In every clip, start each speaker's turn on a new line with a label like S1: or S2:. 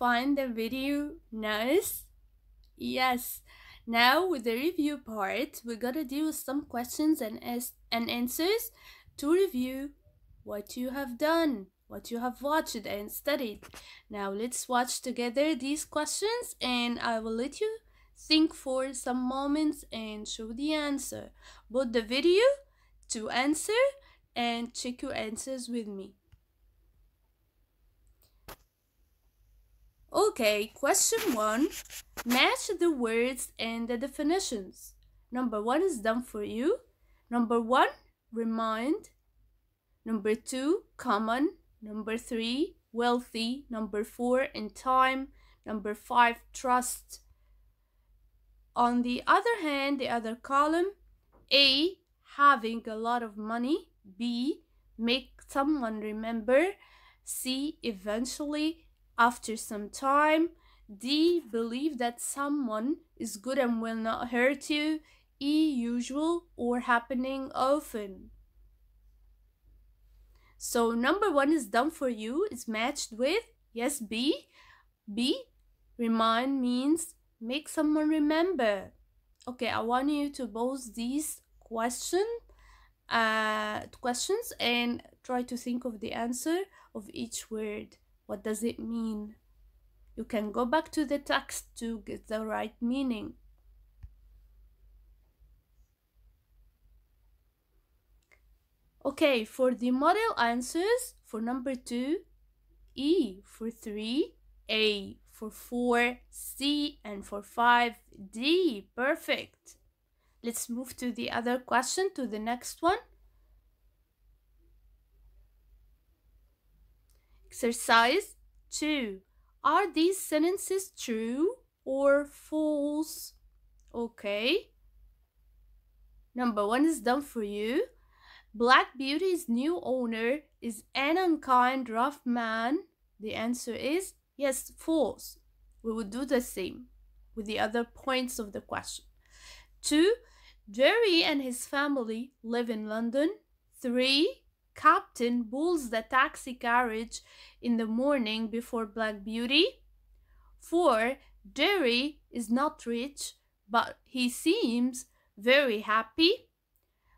S1: find the video nice? Yes. Now with the review part, we're gonna deal with some questions and answers to review what you have done, what you have watched and studied. Now let's watch together these questions and I will let you think for some moments and show the answer. Put the video to answer and check your answers with me. Okay, question 1. Match the words and the definitions. Number 1 is done for you. Number 1, remind. Number 2, common. Number 3, wealthy. Number 4, in time. Number 5, trust. On the other hand, the other column, A, having a lot of money. B, make someone remember. C, eventually, after some time. D, believe that someone is good and will not hurt you. E, usual or happening often. So number 1 is done for you. It's matched with, yes, B. B, remind means make someone remember. Okay, I want you to pose these questions and try to think of the answer of each word. What does it mean? You can go back to the text to get the right meaning. Okay, for the model answers, for number 2, E. For 3, A. For 4, C. And for 5, D. Perfect. Let's move to the other question, to the next one. Exercise 2. Are these sentences true or false? Okay. Number 1 is done for you. Black Beauty's new owner is an unkind, rough man. The answer is yes, false. We would do the same with the other points of the question. 2. Jerry and his family live in London. 3. Captain pulls the taxi carriage in the morning before Black Beauty. 4. Jerry is not rich, but he seems very happy.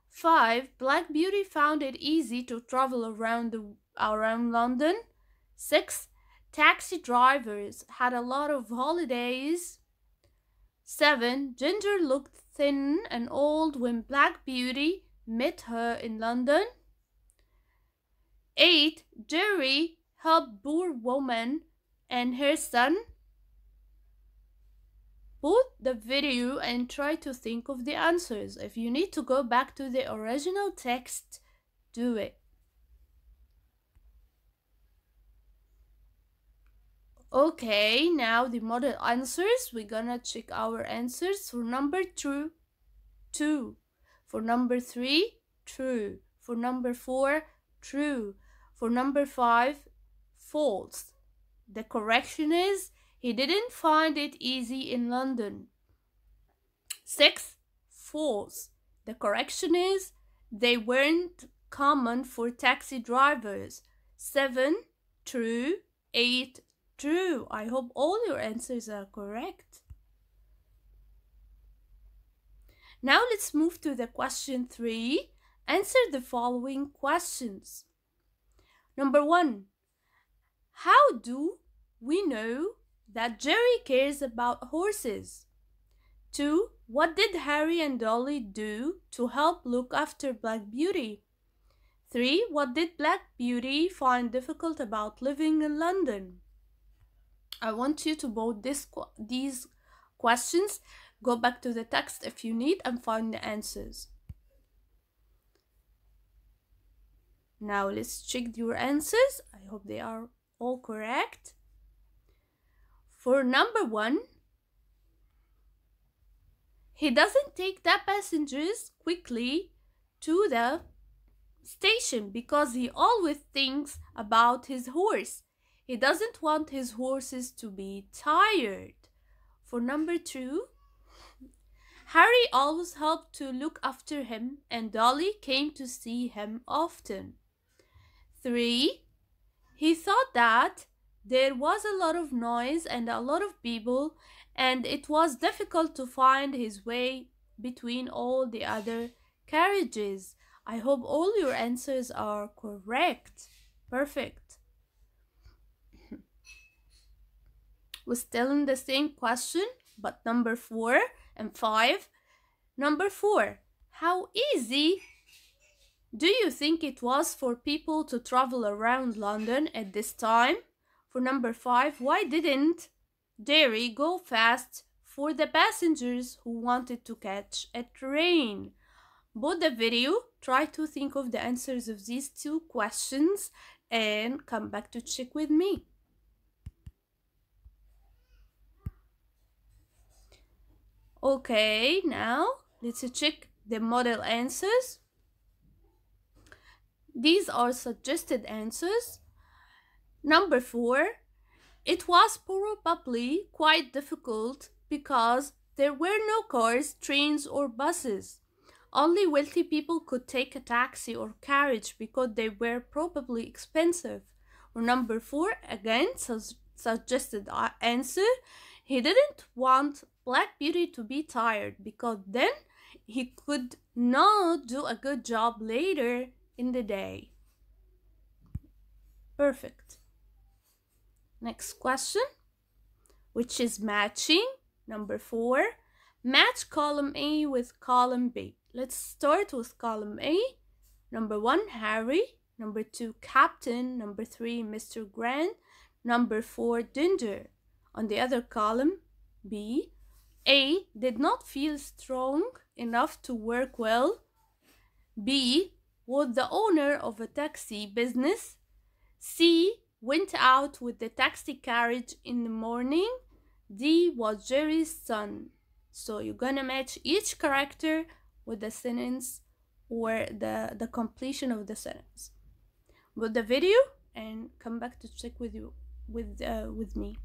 S1: 5. Black Beauty found it easy to travel around London. 6. Taxi drivers had a lot of holidays. 7. Ginger looked thin and old when Black Beauty met her in London. 8. Jerry helped poor woman and her son. Pause the video and try to think of the answers. If you need to go back to the original text, do it. Okay, now the model answers. We're gonna check our answers. For number 2, true. For number 3, true. For number 4, true. For number 5, false. The correction is he didn't find it easy in London. 6, false. The correction is they weren't common for taxi drivers. 7, true. 8, true. I hope all your answers are correct. Now let's move to the question 3. Answer the following questions. Number 1. How do we know that Jerry cares about horses? 2. What did Harry and Dolly do to help look after Black Beauty? 3. What did Black Beauty find difficult about living in London? I want you to vote these questions. Go back to the text if you need and find the answers. Now let's check your answers. I hope they are all correct. For number 1, he doesn't take the passengers quickly to the station because he always thinks about his horse. He doesn't want his horses to be tired. For number 2, Harry always helped to look after him and Dolly came to see him often. 3. He thought that there was a lot of noise and a lot of people, and it was difficult to find his way between all the other carriages. I hope all your answers are correct. Perfect. We're still in the same question, but number 4 and 5. Number 4. How easy do you think it was for people to travel around London at this time? For number 5, why didn't Derry go fast for the passengers who wanted to catch a train? Pause the video, try to think of the answers of these two questions, and come back to check with me. Okay, now let's check the model answers. These are suggested answers. Number 4, it was probably quite difficult because there were no cars, trains, or buses. Only wealthy people could take a taxi or carriage because they were probably expensive. Or number 4, again, suggested answer, he didn't want Black Beauty to be tired because then he could not do a good job later in the day. Perfect. Next question, which is matching. Number 4, match column A with column B. Let's start with column A. Number 1, Harry. Number 2, Captain. Number 3, Mr. Grant. Number 4, Ginger. On the other column, B, A did not feel strong enough to work well. B was the owner of a taxi business. C went out with the taxi carriage in the morning. D was Jerry's son. So you're gonna match each character with the sentence or the completion of the sentence. Pause the video and come back to check with you with me.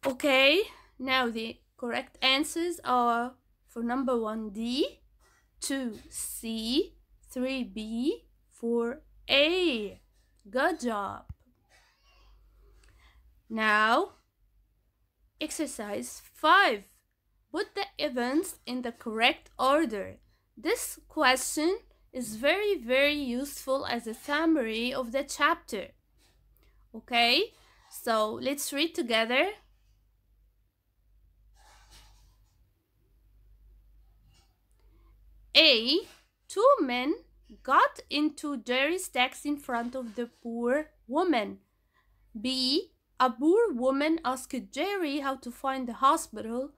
S1: Okay, now the correct answers are for number 1, D, 2, C, 3, B, 4, A. Good job. Now, exercise 5. Put the events in the correct order. This question is very useful as a summary of the chapter. Okay, so let's read together. A, 2 men got into Jerry's taxi in front of the poor woman. B, a poor woman asked Jerry how to find the hospital.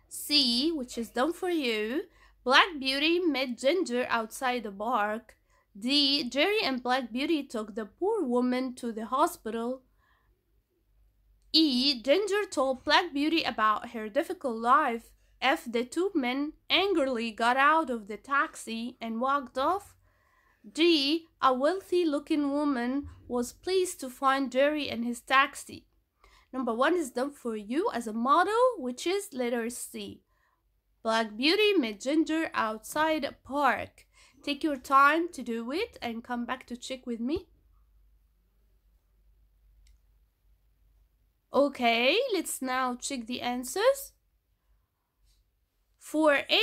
S1: C, which is done for you, Black Beauty met Ginger outside the park. D, Jerry and Black Beauty took the poor woman to the hospital. E, Ginger told Black Beauty about her difficult life. F, the 2 men angrily got out of the taxi and walked off. G, a wealthy-looking woman was pleased to find Jerry and his taxi. Number 1 is done for you as a model, which is letter C. Black Beauty met Ginger outside a park. Take your time to do it and come back to check with me. Okay, let's now check the answers. For A,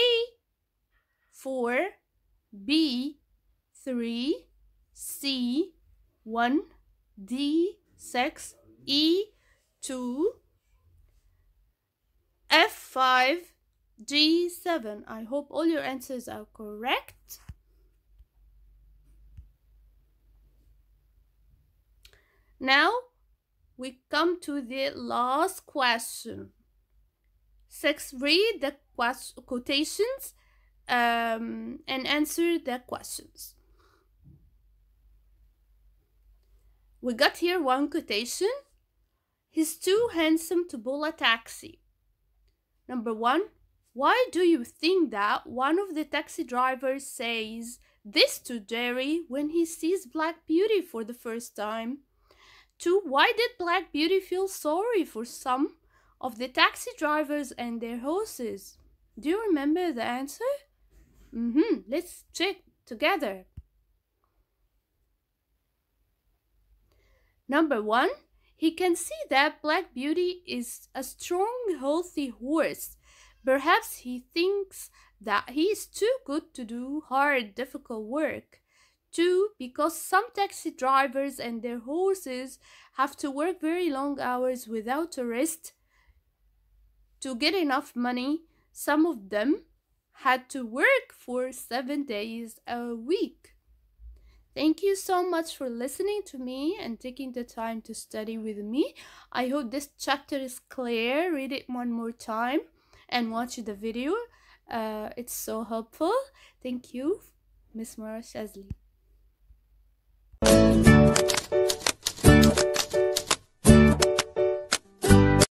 S1: 4, B, 3, C, 1, D, 6, E, 2, F, 5, G, 7. I hope all your answers are correct. Now we come to the last question. 6, read the quotations and answer the questions. We got here one quotation. He's too handsome to pull a taxi. Number 1, why do you think that one of the taxi drivers says this to Jerry when he sees Black Beauty for the first time? 2, why did Black Beauty feel sorry for some of the taxi drivers and their horses? Do you remember the answer? Let's check together. Number one, he can see that Black Beauty is a strong, healthy horse. Perhaps he thinks that he is too good to do hard, difficult work. Two, because some taxi drivers and their horses have to work very long hours without a rest to get enough money, some of them had to work for 7 days a week. Thank you so much for listening to me and taking the time to study with me. I hope this chapter is clear. Read it one more time and watch the video. It's so helpful. Thank you, Miss Mara Shazli.